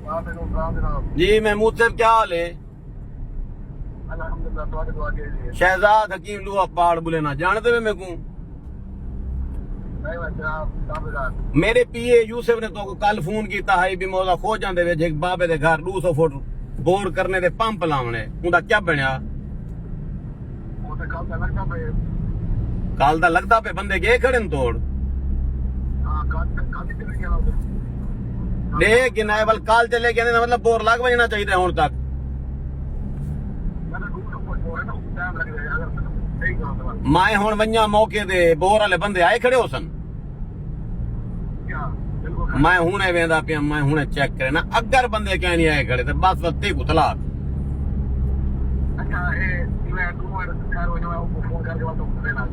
जी महमूद साहब क्या हाल है? शहजाद हकीम लू अपाड़ बुलेना जानते हुए मेरे को मेरे पीए यूसुफ ने तो कल फोन किया है भी मौजा खो जाते एक बाबे के घर 200 फुट बोर करने दे पंप लावने उनका क्या बनया? कल दा लगता पे बंदे गए खड़े न तोड़ लेकिन बल काल चले गए मतलब बोर लग बजना चाहिए हुण तक मैं हुण वन्या मौके दे बोर वाले बंदे आए खड़े हो सन मैं हुणे वेंदा पिया मैं हुणे चेक करे ना अगर बंदे क्या नहीं आए खड़े तो बस वत्ती कुतला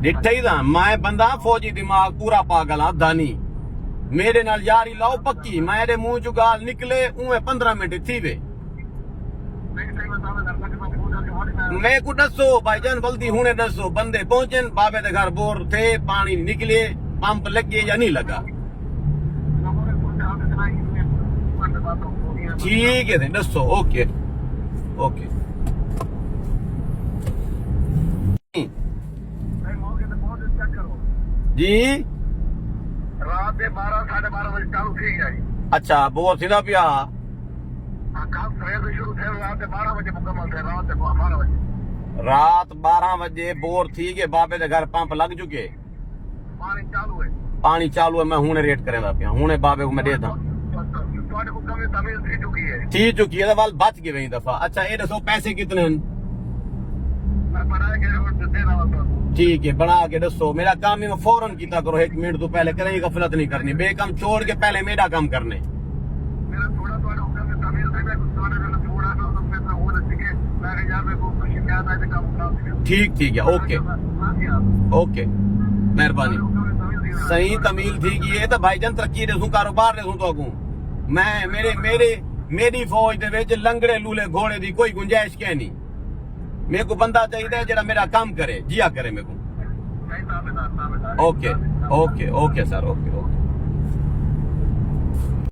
डिठा ही था मैं बंदा फौजी दिमाग पूरा पागल हाँ दानी मेरे नाल यारी लाओ पक्की मेरे मुंह चो गाल निकले उमे 15 मिनट थी वे मैं को दसो भाईजान बल्दी हुने दसो बंदे पहुंचे बाबे के घर बोर थे पानी निकले पंप लगे या नहीं लगा ठीक है दसो ओके ओके जी रात के 12 साढ़े 12 बजे चालू थी जाए अच्छा बोर सीधा पिया कल सवेर से शुरू थे रात के 12 बजे मुकम्मल थे रात के 12 बजे रात 12 बजे बोर थी के बाबे के घर पंप लग चुके पानी चालू है मैं हुने रेट करेंदा पिया हुने बाबे को मैं देता थी चुकी है वाल बच गए वही दफा अच्छा ये दसो पैसे कितने हैं ठीक है बना के दसो मेरा काम ही मैं फौरन किया करो 1 मिनट तो पहले करें गफलत नहीं करनी बेकम छोड़ के पहले मेरा काम करने ठीक ठीक है ओके ओके मेहरबानी सही तमील थी कि ये तो भाईजान तरक्की दसू कारोबार दसू तो अगू मैं मेरी फौज दे विच लंगड़े लूले घोड़े दी कोई गुंजाइश क्या नहीं मेरे को बंदा चाहिए जरा मेरा काम करे जिया करे मेरे को okay okay okay sir okay okay